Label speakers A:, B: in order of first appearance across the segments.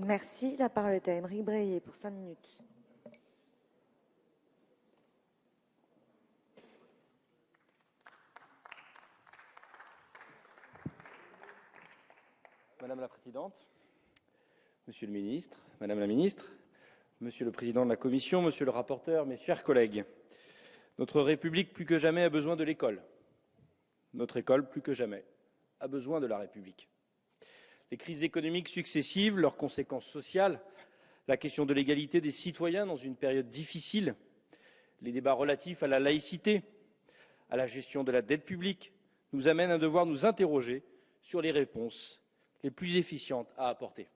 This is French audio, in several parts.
A: Merci. La parole est à Aymeric Breillet pour 5 minutes.
B: Madame la Présidente, Monsieur le Ministre, Madame la Ministre, Monsieur le Président de la Commission, Monsieur le rapporteur, mes chers collègues, notre République plus que jamais a besoin de l'école. Notre école plus que jamais a besoin de la République. Les crises économiques successives, leurs conséquences sociales, la question de l'égalité des citoyens dans une période difficile, les débats relatifs à la laïcité, à la gestion de la dette publique, nous amènent à devoir nous interroger sur les réponses les plus efficientes à apporter.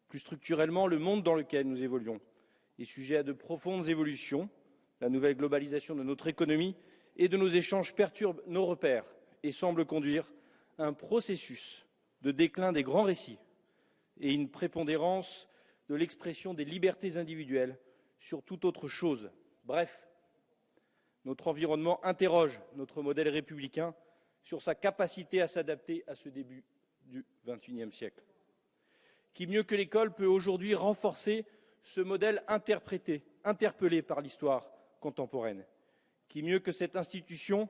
B: Plus structurellement, le monde dans lequel nous évoluons est sujet à de profondes évolutions. La nouvelle globalisation de notre économie et de nos échanges perturbe nos repères et semble conduire à un processus de déclin des grands récits et une prépondérance de l'expression des libertés individuelles sur toute autre chose. Bref, notre environnement interroge notre modèle républicain sur sa capacité à s'adapter à ce début du XXIe siècle. Qui mieux que l'école peut aujourd'hui renforcer ce modèle interpellé par l'histoire contemporaine? Qui mieux que cette institution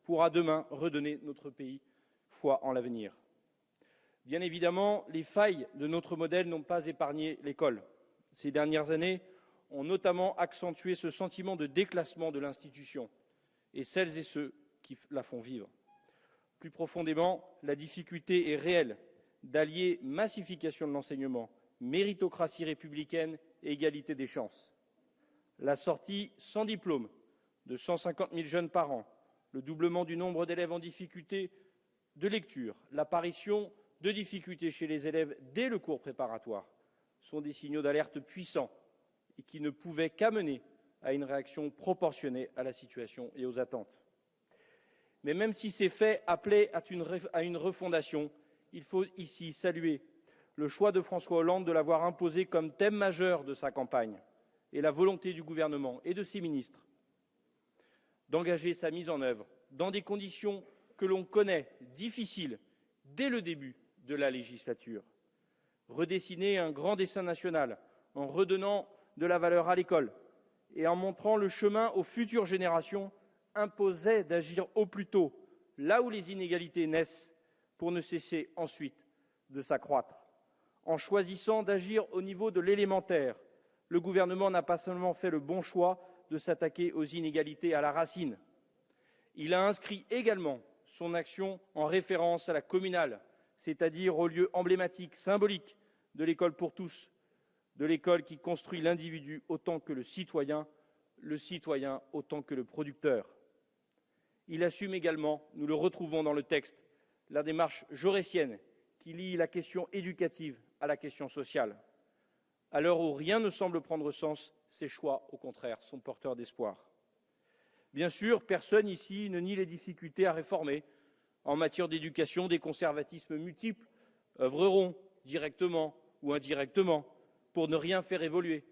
B: pourra demain redonner notre pays foi en l'avenir? Bien évidemment, les failles de notre modèle n'ont pas épargné l'école. Ces dernières années ont notamment accentué ce sentiment de déclassement de l'institution et celles et ceux qui la font vivre. Plus profondément, la difficulté est réelle d'allier massification de l'enseignement, méritocratie républicaine et égalité des chances. La sortie sans diplôme de 150 000 jeunes par an, le doublement du nombre d'élèves en difficulté de lecture, l'apparition de difficultés chez les élèves dès le cours préparatoire sont des signaux d'alerte puissants et qui ne pouvaient qu'amener à une réaction proportionnée à la situation et aux attentes. Mais même si ces faits appelaient à une refondation, il faut ici saluer le choix de François Hollande de l'avoir imposé comme thème majeur de sa campagne et la volonté du gouvernement et de ses ministres d'engager sa mise en œuvre dans des conditions que l'on connaît difficiles dès le début de la législature. Redessiner un grand dessein national en redonnant de la valeur à l'école et en montrant le chemin aux futures générations imposait d'agir au plus tôt, là où les inégalités naissent, pour ne cesser ensuite de s'accroître. En choisissant d'agir au niveau de l'élémentaire, le gouvernement n'a pas seulement fait le bon choix de s'attaquer aux inégalités à la racine, il a inscrit également son action en référence à la communale, c'est-à-dire au lieu emblématique, symbolique de l'école pour tous, de l'école qui construit l'individu autant que le citoyen autant que le producteur. Il assume également, nous le retrouvons dans le texte, la démarche jaurétienne qui lie la question éducative à la question sociale. À l'heure où rien ne semble prendre sens, ces choix, au contraire, sont porteurs d'espoir. Bien sûr, personne ici ne nie les difficultés à réformer. En matière d'éducation, des conservatismes multiples œuvreront, directement ou indirectement, pour ne rien faire évoluer.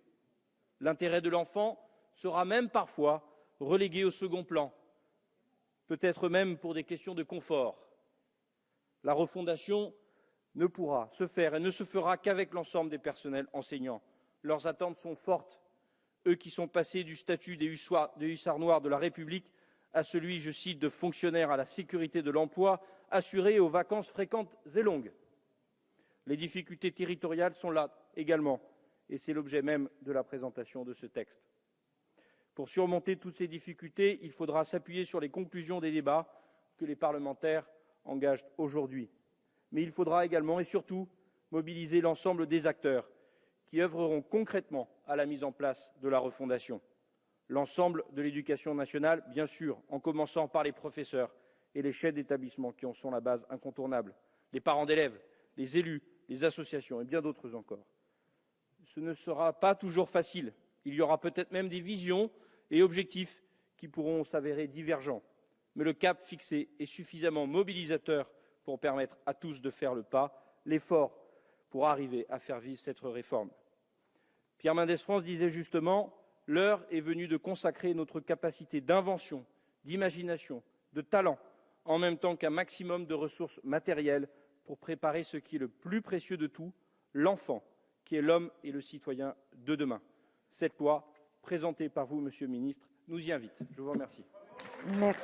B: L'intérêt de l'enfant sera même parfois relégué au second plan, peut-être même pour des questions de confort. La refondation ne pourra se faire et ne se fera qu'avec l'ensemble des personnels enseignants. Leurs attentes sont fortes, eux qui sont passés du statut des hussards noirs de la République à celui, je cite, de fonctionnaires à la sécurité de l'emploi, assurés aux vacances fréquentes et longues. Les difficultés territoriales sont là également, et c'est l'objet même de la présentation de ce texte. Pour surmonter toutes ces difficultés, il faudra s'appuyer sur les conclusions des débats que les parlementaires engagent aujourd'hui. Mais il faudra également et surtout mobiliser l'ensemble des acteurs qui œuvreront concrètement à la mise en place de la refondation. L'ensemble de l'éducation nationale, bien sûr, en commençant par les professeurs et les chefs d'établissement qui en sont la base incontournable, les parents d'élèves, les élus, les associations et bien d'autres encore. Ce ne sera pas toujours facile. Il y aura peut-être même des visions et objectifs qui pourront s'avérer divergents. Mais le cap fixé est suffisamment mobilisateur pour permettre à tous de faire le pas, l'effort pour arriver à faire vivre cette réforme. Pierre Mendès France disait justement « L'heure est venue de consacrer notre capacité d'invention, d'imagination, de talent, en même temps qu'un maximum de ressources matérielles pour préparer ce qui est le plus précieux de tout, l'enfant, qui est l'homme et le citoyen de demain. Cette loi, présentée par vous, Monsieur le ministre, nous y invite. Je vous remercie.
A: Merci.